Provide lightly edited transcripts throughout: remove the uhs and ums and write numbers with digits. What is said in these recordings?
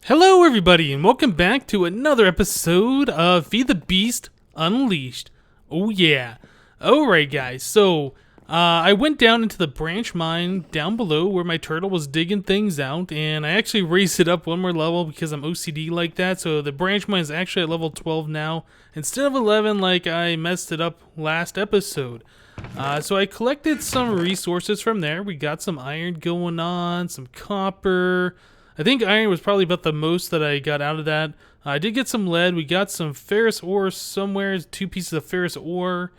Hello everybody and welcome back to another episode of Feed the Beast Unleashed. Oh yeah. Alright guys, so I went down into the branch mine down below where my turtle was digging things out, and I actually raised it up one more level because I'm OCD like that. So the branch mine is actually at level 12 now instead of 11 like I messed it up last episode. So I collected some resources from there. We got some iron going on, some copper. I think iron was probably about the most that I got out of that. I did get some lead. We got some ferrous ore somewhere, 2 pieces of ferrous ore,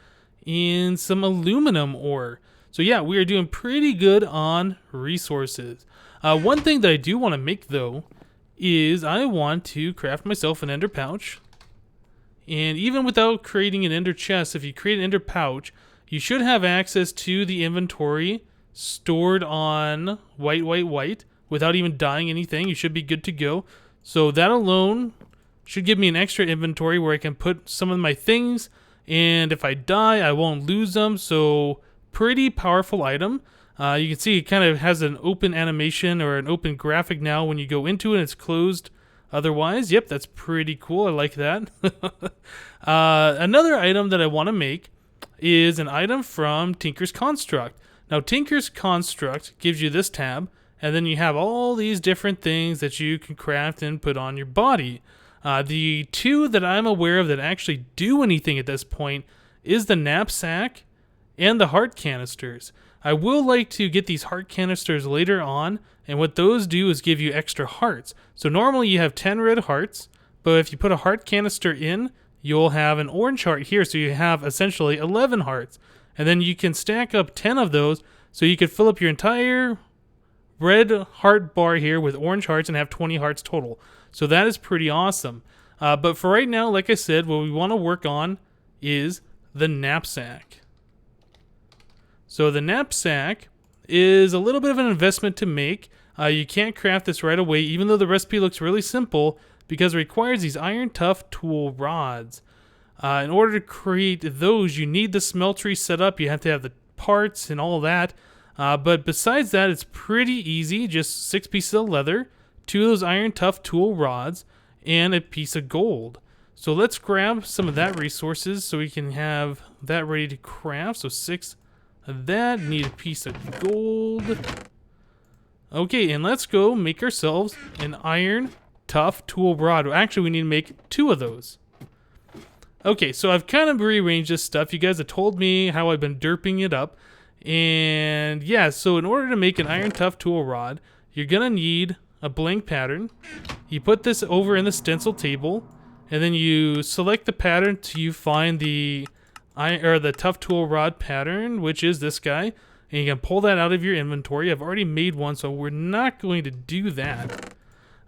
and some aluminum ore. So yeah, we are doing pretty good on resources. One thing that I do want to make though is I want to craft myself an ender pouch. And even without creating an ender chest, if you create an ender pouch, you should have access to the inventory stored on white. Without even dying anything, you should be good to go. So that alone should give me an extra inventory where I can put some of my things, and if I die, I won't lose them. So pretty powerful item. You can see it kind of has an open animation or an open graphic now when you go into it. It's closed otherwise. Yep, that's pretty cool. I like that. Another item that I want to make is an item from Tinker's Construct. Now, Tinker's Construct gives you this tab, and then you have all these different things that you can craft and put on your body. The two that I'm aware of that actually do anything at this point is the knapsack and the heart canisters. I will like to get these heart canisters later on, and what those do is give you extra hearts. So normally you have 10 red hearts, but if you put a heart canister in, you'll have an orange heart here, so you have essentially 11 hearts. And then you can stack up 10 of those, so you could fill up your entire red heart bar here with orange hearts and have 20 hearts total. So that is pretty awesome. But for right now, like I said, what we want to work on is the knapsack. So the knapsack is a little bit of an investment to make. You can't craft this right away, even though the recipe looks really simple, because it requires these iron tough tool rods. In order to create those, you need the smeltery set up. You have to have the parts and all that. But besides that, it's pretty easy. Just 6 pieces of leather, 2 of those iron tough tool rods, and a piece of gold. So let's grab some of that resources so we can have that ready to craft. So 6 of that. Need a piece of gold. Okay, and let's go make ourselves an iron tough tool rod. Actually, we need to make 2 of those. Okay, so I've kind of rearranged this stuff. You guys have told me how I've been derping it up. And yeah, so in order to make an iron tough tool rod, you're gonna need a blank pattern. You put this over in the stencil table, and then you select the pattern till you find the tough tool rod pattern, which is this guy, and you can pull that out of your inventory. I've already made one, so we're not going to do that.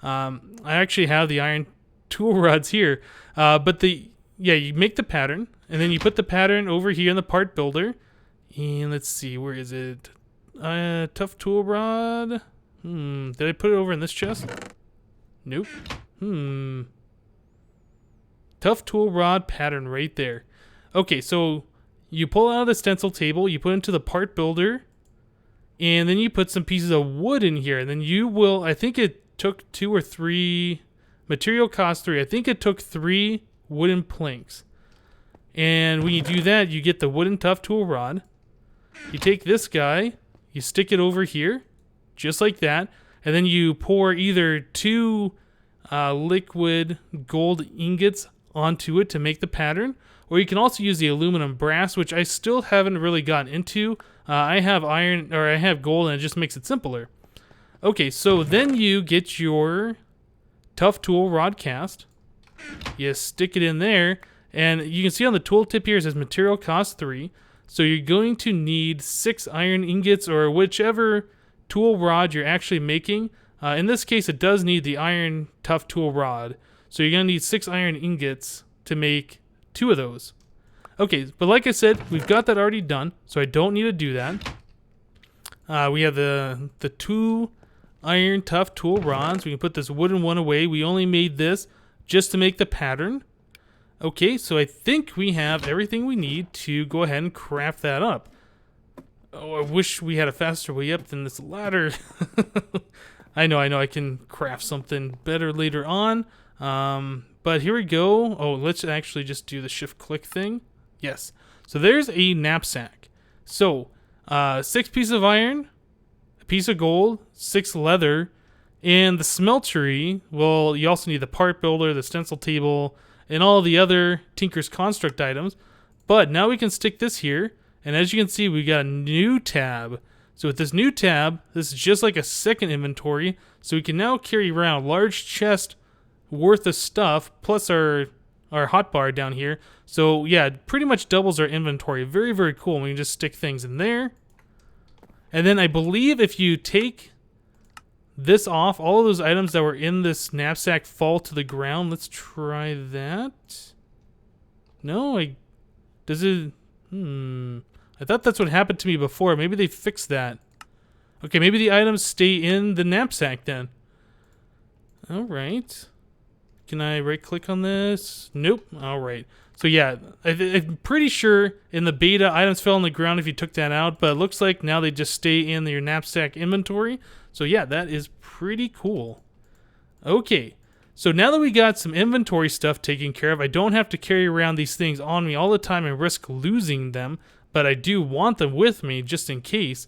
I actually have the iron tool rods here, but you make the pattern, and then you put the pattern over here in the part builder. And let's see, where is it? Tough tool rod. Did I put it over in this chest? Nope. Tough tool rod pattern right there. Okay, so you pull out of the stencil table, you put it into the part builder, and then you put some pieces of wood in here. And then you will, I think it took 2 or 3, material cost 3. I think it took 3 wooden planks. And when you do that, you get the wooden tough tool rod. You take this guy, you stick it over here, just like that, and then you pour either 2 liquid gold ingots onto it to make the pattern, or you can also use the aluminum brass, which I still haven't really gotten into. I have iron, or I have gold, and it just makes it simpler. Okay, so then you get your tough tool rod cast, you stick it in there, and you can see on the tooltip here it says material cost 3. So you're going to need 6 iron ingots, or whichever tool rod you're actually making. In this case, it does need the iron tough tool rod. So you're going to need 6 iron ingots to make 2 of those. Okay, but like I said, we've got that already done, so I don't need to do that. We have the 2 iron tough tool rods. We can put this wooden one away. We only made this just to make the pattern. Okay, so I think we have everything we need to go ahead and craft that up. Oh, I wish we had a faster way up than this ladder. I know, I can craft something better later on. But here we go. Oh, let's actually just do the shift click thing. Yes. So there's a knapsack. So, 6 pieces of iron, a piece of gold, 6 leather, and the smeltery. Well, you also need the part builder, the stencil table, and all the other Tinker's Construct items. But now we can stick this here, and as you can see, we got a new tab. So with this new tab, this is just like a second inventory. So we can now carry around a large chest worth of stuff, plus our hotbar down here. So yeah, it pretty much doubles our inventory. Very, very cool. We can just stick things in there. And then I believe if you take this off, all of those items that were in this knapsack fall to the ground. Let's try that. No, does it? I thought that's what happened to me before. Maybe they fixed that. Okay, maybe the items stay in the knapsack then. All right. Can I right-click on this? Nope. All right. So yeah, I'm pretty sure in the beta, items fell on the ground if you took that out, but it looks like now they just stay in your knapsack inventory. So yeah, that is pretty cool. Okay, so now that we got some inventory stuff taken care of, I don't have to carry around these things on me all the time and risk losing them, but I do want them with me just in case.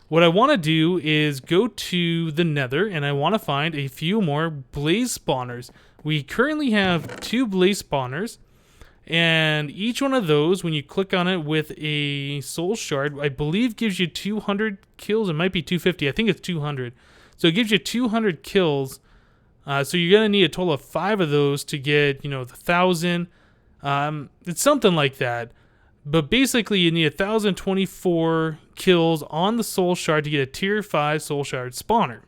What I want to do is go to the Nether, and I want to find a few more blaze spawners. We currently have 2 blaze spawners, and each one of those, when you click on it with a soul shard, I believe gives you 200 kills. It might be 250. I think it's 200. So it gives you 200 kills. So you're going to need a total of 5 of those to get, the 1,000. It's something like that. But basically, you need 1,024 kills on the soul shard to get a tier 5 soul shard spawner.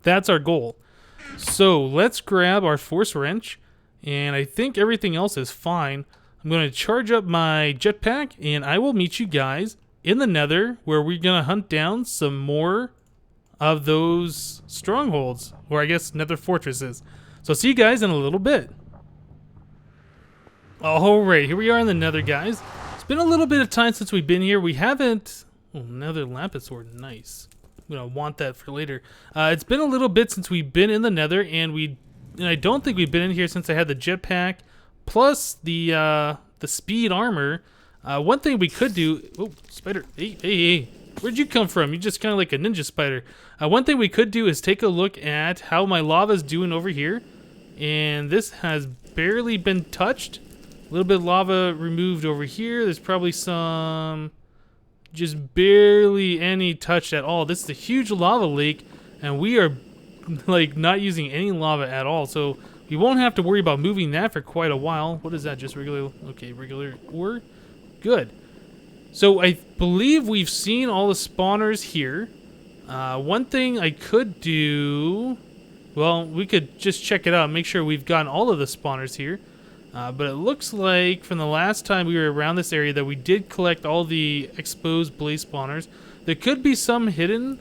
That's our goal. So let's grab our force wrench, and I think everything else is fine. I'm going to charge up my jetpack, and I will meet you guys in the Nether, where we're going to hunt down some more of those strongholds, or I guess Nether fortresses. So see you guys in a little bit. Alright, here we are in the Nether, guys. It's been a little bit of time since we've been here. We haven't... Oh, Nether lapis sword, nice. I'm gonna want that for later. It's been a little bit since we've been in the Nether, and I don't think we've been in here since I had the jetpack, plus the speed armor. One thing we could do... Oh, spider. Hey. Where'd you come from? You're just kind of like a ninja spider. One thing we could do is take a look at how my lava's doing over here. And this has barely been touched. A little bit of lava removed over here. There's probably some... just barely any touched at all. This is a huge lava lake, and we are like not using any lava at all. So we won't have to worry about moving that for quite a while. What is that? Just regular... Okay, regular ore. Good. So I believe we've seen all the spawners here. One thing I could do... Well, we could just check it out and make sure we've gotten all of the spawners here. But it looks like from the last time we were around this area that we did collect all the exposed blaze spawners. There could be some hidden.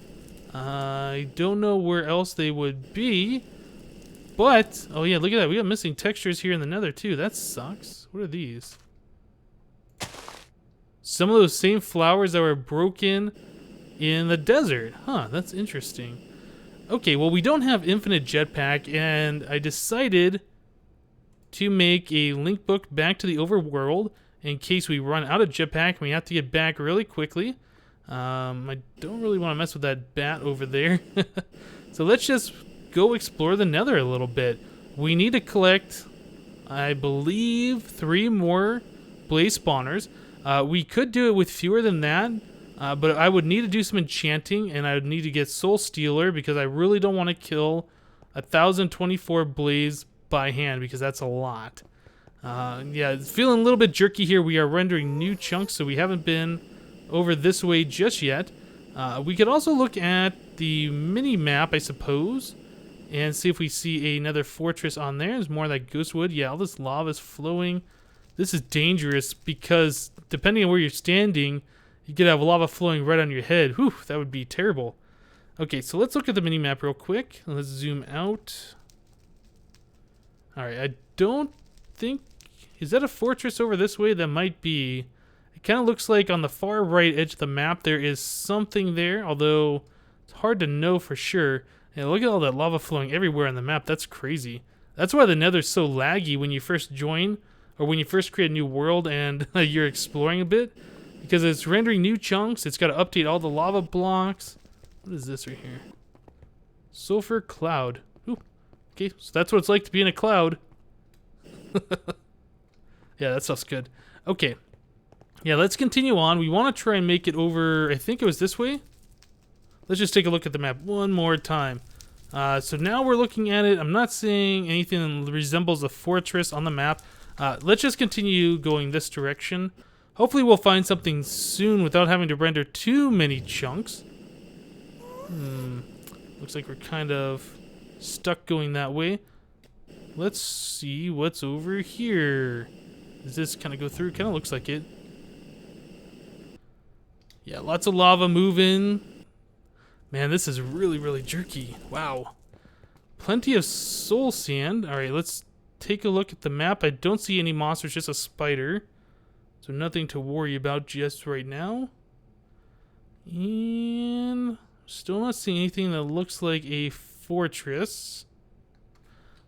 I don't know where else they would be. But, oh yeah, look at that. We got missing textures here in the Nether too. That sucks. What are these? Some of those same flowers that were broken in the desert. Huh, that's interesting. Okay, well, we don't have infinite jetpack, and I decided to make a link book back to the overworld in case we run out of jetpack and we have to get back really quickly. I don't really want to mess with that bat over there. So let's just go explore the Nether a little bit. We need to collect, I believe, 3 more blaze spawners. We could do it with fewer than that, but I would need to do some enchanting, and I would need to get Soul Stealer because I really don't want to kill 1,024 blaze by hand because that's a lot. Yeah, it's feeling a little bit jerky here. We are rendering new chunks, so we haven't been over this way just yet. We could also look at the mini map, I suppose, and see if we see another fortress on there. There's more like Ghostwood. Yeah, all this lava is flowing. This is dangerous because depending on where you're standing, you could have lava flowing right on your head. Whew, that would be terrible. Okay, so let's look at the mini-map real quick. Let's zoom out. Alright, I don't think... Is that a fortress over this way? That might be. It kind of looks like on the far right edge of the map there is something there, although It's hard to know for sure. And look at all that lava flowing everywhere on the map. That's crazy. That's why the Nether's so laggy when you first join, or when you first create a new world and you're exploring a bit. Because it's rendering new chunks. It's got to update all the lava blocks. What is this right here? Sulfur cloud. Ooh. Okay, so that's what it's like to be in a cloud. Yeah, that stuff's good. Okay. Yeah, let's continue on. We want to try and make it over, I think it was this way. Let's just take a look at the map one more time. So now we're looking at it. I'm not seeing anything that resembles a fortress on the map. Let's just continue going this direction. Hopefully we'll find something soon without having to render too many chunks. Looks like we're kind of stuck going that way. Let's see what's over here. Does this kind of go through? Kind of looks like it. Yeah, lots of lava moving. Man, this is really, really jerky. Wow. Plenty of soul sand. All right, let's take a look at the map. I don't see any monsters, just a spider. So nothing to worry about just right now. And still not seeing anything that looks like a fortress.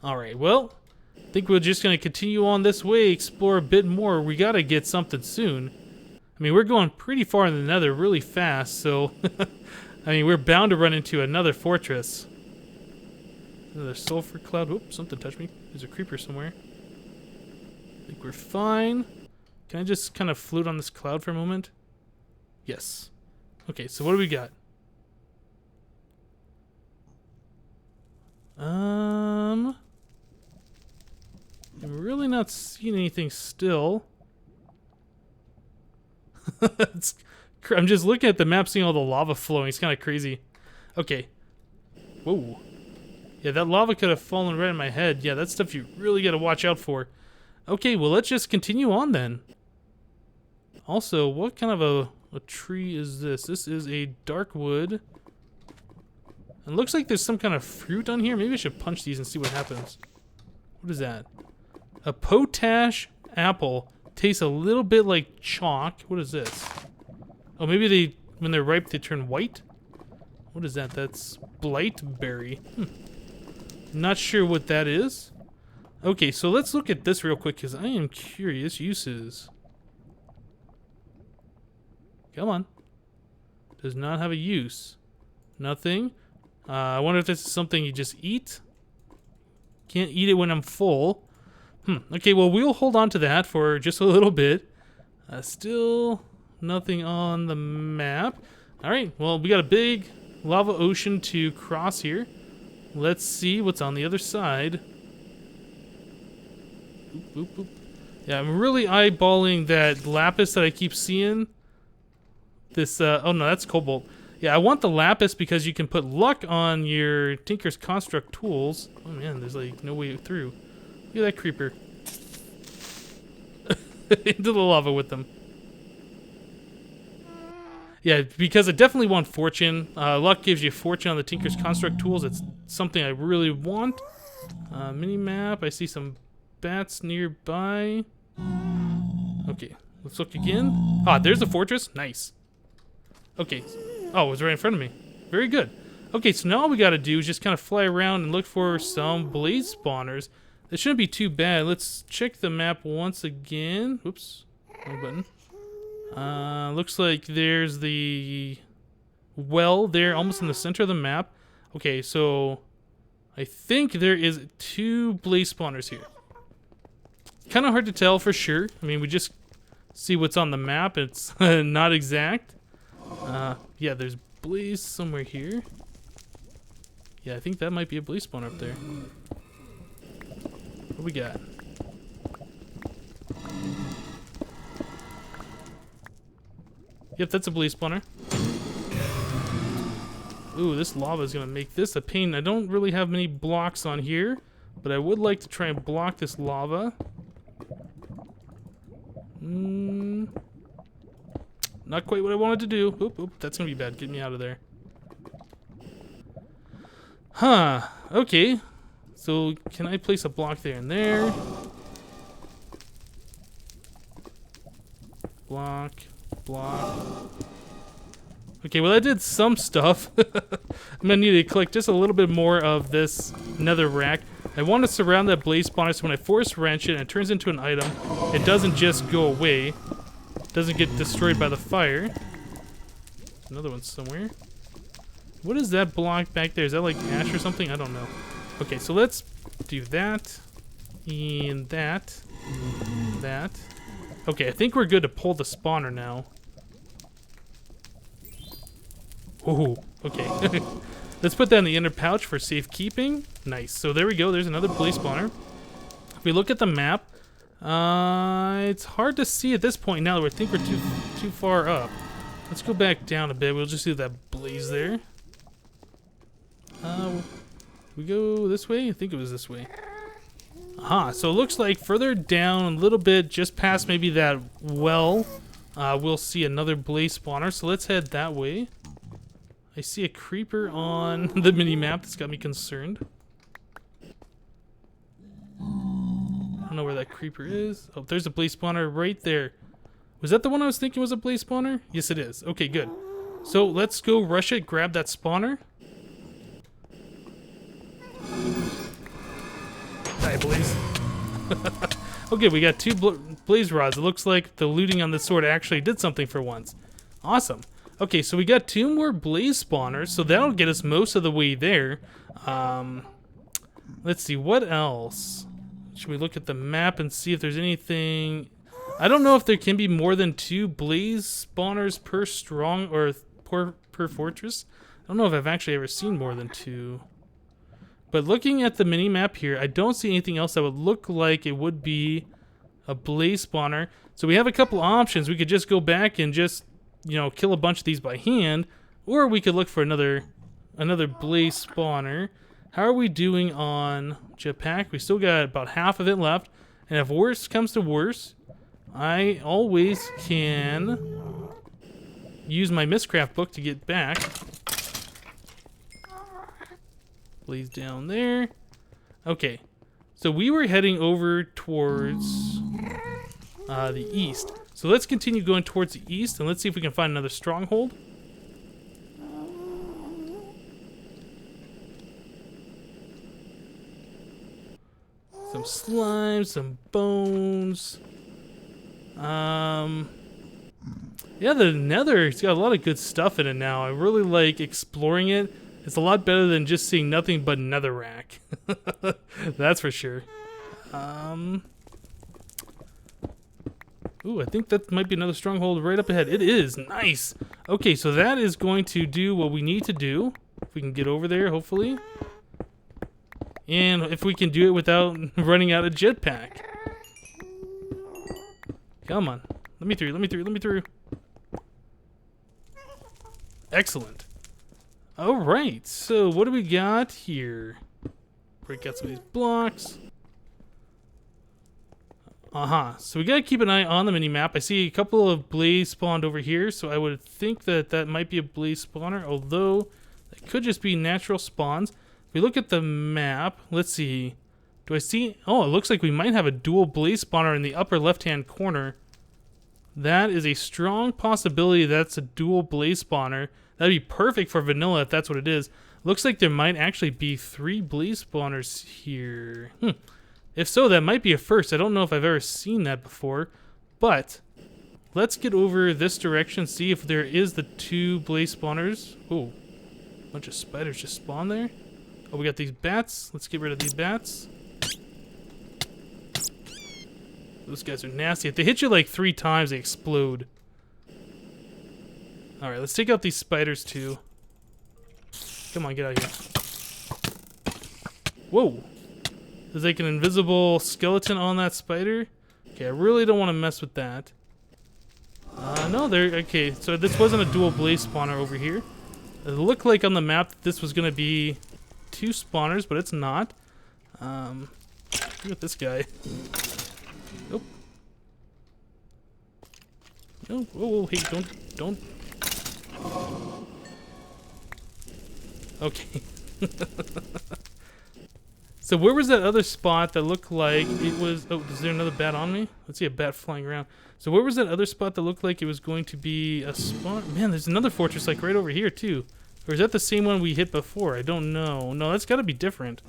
Alright, well, I think we're just going to continue on this way, explore a bit more. We got to get something soon. I mean, we're going pretty far in the Nether really fast, so I mean, we're bound to run into another fortress. Another sulfur cloud. Oops, something touched me. There's a creeper somewhere. I think we're fine. Can I just kind of float on this cloud for a moment? Yes. Okay, so what do we got? I'm really not seeing anything still. I'm just looking at the map, seeing all the lava flowing. It's kind of crazy. Okay. Whoa. Yeah, that lava could have fallen right in my head. Yeah, that's stuff you really got to watch out for. Okay, well, let's just continue on then. Also, what kind of a tree is this? This is a dark wood. It looks like there's some kind of fruit on here. Maybe I should punch these and see what happens. What is that? A potash apple. Tastes a little bit like chalk. What is this? Oh, maybe when they're ripe, they turn white? What is that? That's blightberry. Not sure what that is. Okay, so let's look at this real quick because I am curious. Uses. Come on. Does not have a use. Nothing. I wonder if this is something you just eat. Can't eat it when I'm full. Okay, well, we'll hold on to that for just a little bit. Still nothing on the map. All right, well, we got a big lava ocean to cross here. Let's see what's on the other side. Oop, oop, oop. Yeah, I'm really eyeballing that lapis that I keep seeing. This, oh no, that's cobalt. Yeah, I want the lapis because you can put luck on your Tinker's Construct tools. Oh man, there's like no way through. Look at that creeper. Into the lava with them. Yeah, because I definitely want fortune. Luck gives you fortune on the Tinker's Construct tools. It's something I really want. Mini-map, I see some bats nearby. Okay, let's look again. Ah, there's a fortress. Nice. Okay. Oh, it was right in front of me. Very good. Okay, so now all we gotta do is just kind of fly around and look for some blaze spawners. This shouldn't be too bad. Let's check the map once again. Whoops. Wrong button. Looks like there's the well there, almost in the center of the map. Okay, so I think there is 2 blaze spawners here. Kind of hard to tell for sure. I mean, we just see what's on the map. It's not exact. Yeah, there's blaze somewhere here. Yeah, I think that might be a blaze spawner up there. What we got? Yep, that's a blaze spawner. Ooh, this lava is gonna make this a pain. I don't really have many blocks on here, but I would like to try and block this lava. Not quite what I wanted to do. Oop, oop, that's gonna be bad. Get me out of there. Huh, okay. So, can I place a block there and there? Block, block. Okay, well, I did some stuff. I'm gonna need to collect just a little bit more of this nether rack. I want to surround that blaze spawner so when I force wrench it and it turns into an item, it doesn't just go away. It doesn't get destroyed by the fire. Another one somewhere. What is that block back there? Is that like ash or something? I don't know. Okay, so let's do that. And that. That. Okay, I think we're good to pull the spawner now. Oh, okay. Let's put that in the inner pouch for safekeeping. Nice. So there we go. There's another blaze spawner. If we look at the map, it's hard to see at this point now that we think we're too far up. Let's go back down a bit. We'll just do that blaze there. We go this way? I think it was this way. Aha, so it looks like further down a little bit, just past maybe that well, we'll see another blaze spawner. So let's head that way. I see a creeper on the mini-map that's got me concerned. I don't know where that creeper is. Oh, there's a blaze spawner right there. Was that the one I was thinking was a blaze spawner? Yes, it is. Okay, good. So let's go rush it, grab that spawner. Die, blaze. Okay, we got two blaze rods. It looks like the looting on this sword actually did something for once. Awesome. Okay, so we got 2 more blaze spawners, so that'll get us most of the way there. Let's see, what else? Should we look at the map and see if there's anything? I don't know if there can be more than 2 blaze spawners per strong or per fortress. I don't know if I've actually ever seen more than 2. But looking at the mini map here, I don't see anything else that would look like it would be a blaze spawner. So we have a couple options. We could just go back and just, you know, kill a bunch of these by hand, or we could look for another blaze spawner. How are we doing on jetpack? We still got about half of it left, and if worse comes to worse, I always can use my Mistcraft book to get back. Blaze down there. Okay, so we were heading over towards the east. So let's continue going towards the east, and let's see if we can find another stronghold. Some slime, some bones. Yeah, the Nether, it's got a lot of good stuff in it now. I really like exploring it. It's a lot better than just seeing nothing but netherrack. That's for sure. Ooh, I think that might be another stronghold right up ahead. It is. Nice. Okay, so that is going to do what we need to do. If we can get over there, hopefully. And if we can do it without running out of jetpack. Come on. Let me through, let me through, let me through. Excellent. Alright, so what do we got here? Break out some of these blocks. So we gotta keep an eye on the mini-map. I see a couple of blaze spawned over here, so I would think that that might be a blaze spawner, although it could just be natural spawns. If we look at the map, let's see. Do I see? Oh, it looks like we might have a dual blaze spawner in the upper left-hand corner. That is a strong possibility that's a dual blaze spawner. That'd be perfect for vanilla if that's what it is. Looks like there might actually be 3 blaze spawners here. If so, that might be a first. I don't know if I've ever seen that before. But let's get over this direction, see if there is the 2 blaze spawners. Oh, a bunch of spiders just spawned there. Oh, we got these bats. Let's get rid of these bats. Those guys are nasty. If they hit you like 3 times, they explode. Alright, let's take out these spiders too. Come on, get out of here. Whoa! There's like an invisible skeleton on that spider. Okay, I really don't want to mess with that. No, there. Okay, so this wasn't a dual blaze spawner over here. It looked like on the map that this was going to be 2 spawners, but it's not. Look at this guy. Nope. No, whoa, hey, don't. Okay. So where was that other spot that looked like it was... Oh, is there another bat on me? Let's see a bat flying around. So where was that other spot that looked like it was going to be a spot? Man, there's another fortress like right over here too. Or is that the same one we hit before? I don't know. No, that's got to be different.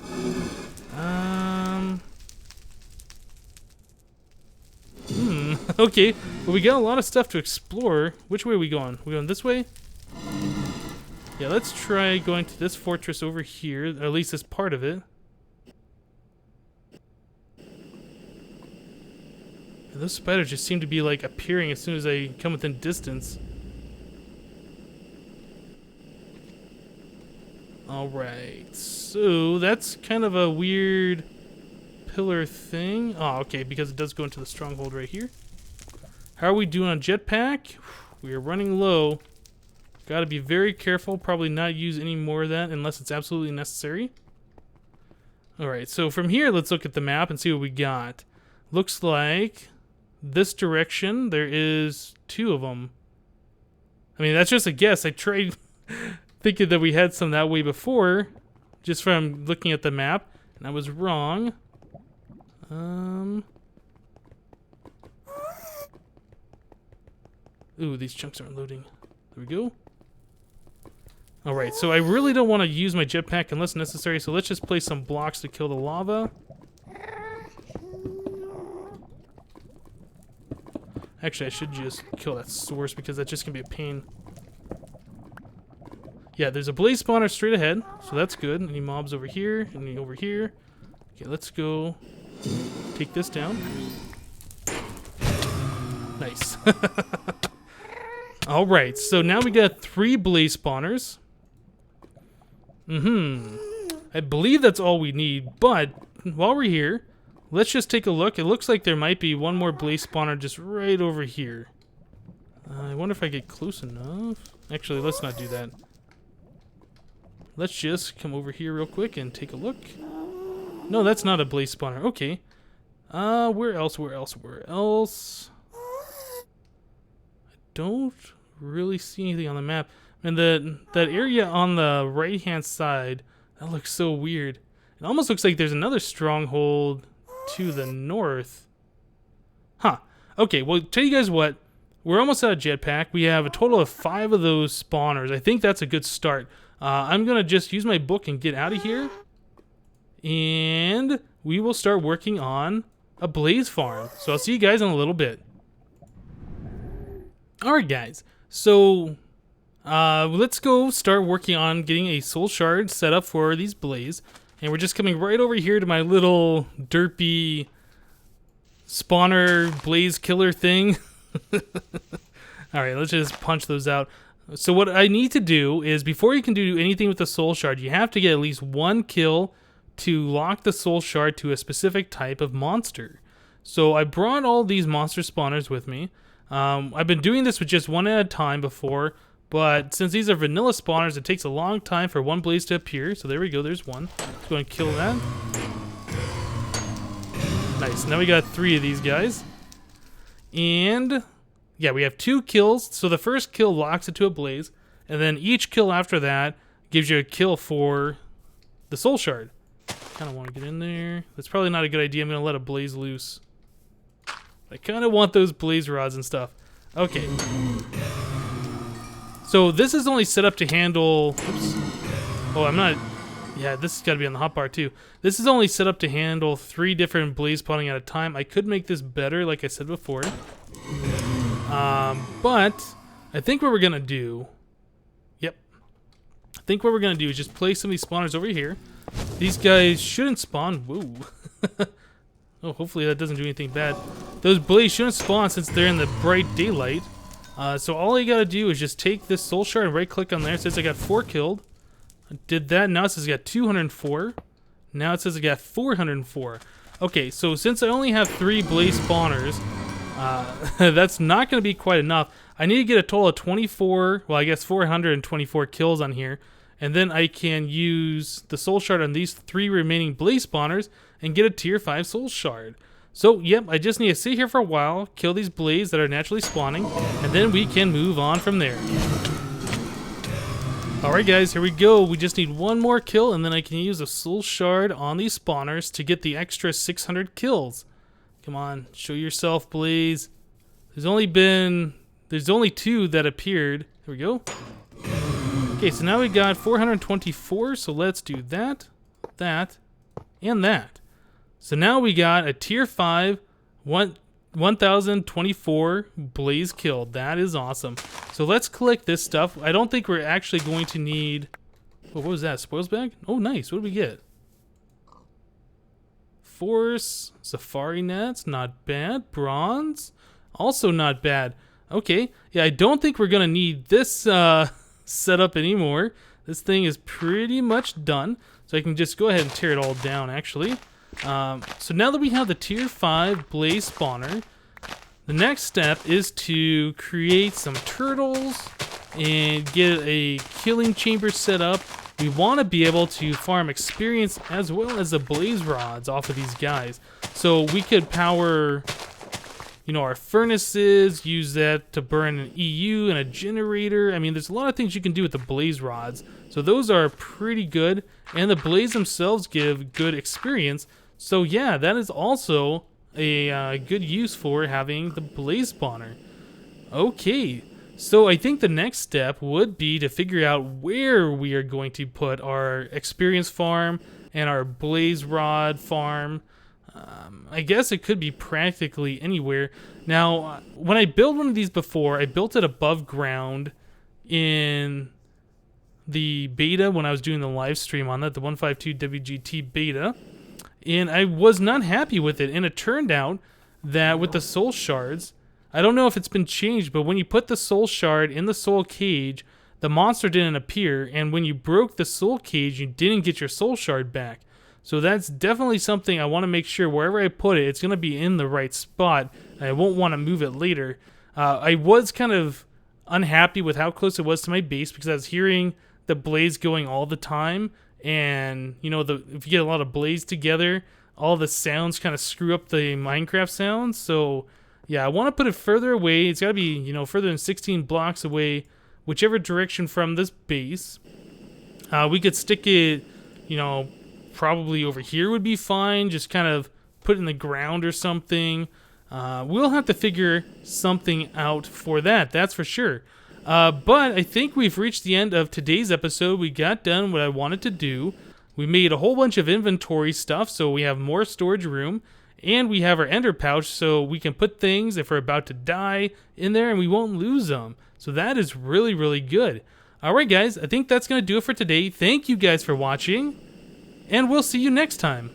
Okay. Well, we got a lot of stuff to explore. Which way are we going? We going this way? Yeah, let's try going to this fortress over here. Or at least this part of it. And those spiders just seem to be like appearing as soon as I come within distance. Alright, so that's kind of a weird pillar thing. Oh, okay, because it does go into the stronghold right here. How are we doing on jetpack? We are running low. Gotta be very careful, probably not use any more of that unless it's absolutely necessary. Alright, so from here, let's look at the map and see what we got. Looks like this direction, there is 2 of them. I mean, that's just a guess. I tried... thinking that we had some that way before, just from looking at the map, and I was wrong. Ooh, these chunks aren't loading. There we go. Alright, so I really don't want to use my jetpack unless necessary, so let's just place some blocks to kill the lava. Actually, I should just kill that source because that's just going to be a pain. Yeah, there's a blaze spawner straight ahead, so that's good. Any mobs over here? Any over here? Okay, let's go take this down. Nice. Alright, so now we got 3 blaze spawners. I believe that's all we need, but while we're here, let's just take a look. It looks like there might be one more blaze spawner just right over here. I wonder if I get close enough. Actually, let's not do that. Let's just come over here real quick and take a look. No, that's not a blaze spawner. Okay. Where else? I don't really see anything on the map. And that area on the right-hand side, that looks so weird. It almost looks like there's another stronghold to the north. Huh. Okay, well, tell you guys what. We're almost out of jetpack. We have a total of 5 of those spawners. I think that's a good start. I'm going to just use my book and get out of here. And we will start working on a blaze farm. So I'll see you guys in a little bit. Alright guys, so let's go start working on getting a soul shard set up for these blaze. And we're just coming right over here to my little derpy spawner blaze killer thing. Alright, let's just punch those out. So what I need to do is, before you can do anything with the soul shard, you have to get at least 1 kill to lock the soul shard to a specific type of monster. So I brought all these monster spawners with me. I've been doing this with just 1 at a time before, but since these are vanilla spawners, it takes a long time for 1 blaze to appear. So there we go, there's 1. Let's go and kill that. Nice, now we got 3 of these guys. And yeah, we have 2 kills. So the first kill locks it to a blaze, and then each kill after that gives you a kill for the soul shard. Kind of want to get in there. That's probably not a good idea. I'm going to let a blaze loose. I kind of want those blaze rods and stuff. Okay. So this is only set up to handle... Oops. Oh, I'm not... Yeah, this has got to be on the hotbar too. This is only set up to handle 3 different blaze spawning at a time. I could make this better, like I said before. But I think what we're going to do... Yep. I think what we're going to do is just place some of these spawners over here. These guys shouldn't spawn. Whoa. Oh, hopefully that doesn't do anything bad. Those blaze shouldn't spawn since they're in the bright daylight. So all you got to do is just take this soul shard and right click on there. It says I got 4 killed. I did that. Now it says I got 204. Now it says I got 404. Okay, so since I only have 3 blaze spawners, that's not going to be quite enough. I need to get a total of 24, well I guess 424 kills on here. And then I can use the soul shard on these 3 remaining blaze spawners and get a tier 5 soul shard. So, yep, I just need to sit here for a while, kill these blaze that are naturally spawning, and then we can move on from there. Alright guys, here we go. We just need one more kill and then I can use a soul shard on these spawners to get the extra 600 kills. Come on, show yourself, Blaze. There's only 2 that appeared. Here we go. Okay, so now we got 424, so let's do that, and that. So now we got a tier 5, 1024 Blaze killed. That is awesome. So let's collect this stuff. I don't think we're actually going to need... Oh, what was that? Spoils bag? Oh, nice. What did we get? Force, Safari nets, not bad. Bronze, also not bad. Okay, yeah, I don't think we're going to need this setup anymore. This thing is pretty much done. So I can just go ahead and tear it all down, actually. So now that we have the tier 5 Blaze spawner, the next step is to create some turtles and get a killing chamber set up. We want to be able to farm experience as well as the blaze rods off of these guys. So we could power, you know, our furnaces, use that to burn an EU and a generator. I mean, there's a lot of things you can do with the blaze rods. So those are pretty good. And the blaze themselves give good experience. So yeah, that is also a good use for having the blaze spawner. Okay. So I think the next step would be to figure out where we are going to put our experience farm and our blaze rod farm. I guess it could be practically anywhere. Now, when I built one of these before, I built it above ground in the beta when I was doing the live stream on that, the 152 WGT beta. And I was not happy with it. And it turned out that with the soul shards, I don't know if it's been changed, but when you put the soul shard in the soul cage, the monster didn't appear, and when you broke the soul cage, you didn't get your soul shard back. So that's definitely something I want to make sure wherever I put it, it's going to be in the right spot, and I won't want to move it later. I was kind of unhappy with how close it was to my base because I was hearing the blaze going all the time, and you know, if you get a lot of blaze together, all the sounds kind of screw up the Minecraft sounds. So yeah, I want to put it further away. It's got to be, you know, further than 16 blocks away, whichever direction from this base. We could stick it, you know, probably over here would be fine. Just kind of put it in the ground or something. We'll have to figure something out for that, that's for sure. But I think we've reached the end of today's episode. We got done what I wanted to do. We made a whole bunch of inventory stuff, so we have more storage room. And we have our ender pouch, so we can put things if we're about to die in there and we won't lose them. So that is really, really good. Alright guys, I think that's going to do it for today. Thank you guys for watching, and we'll see you next time.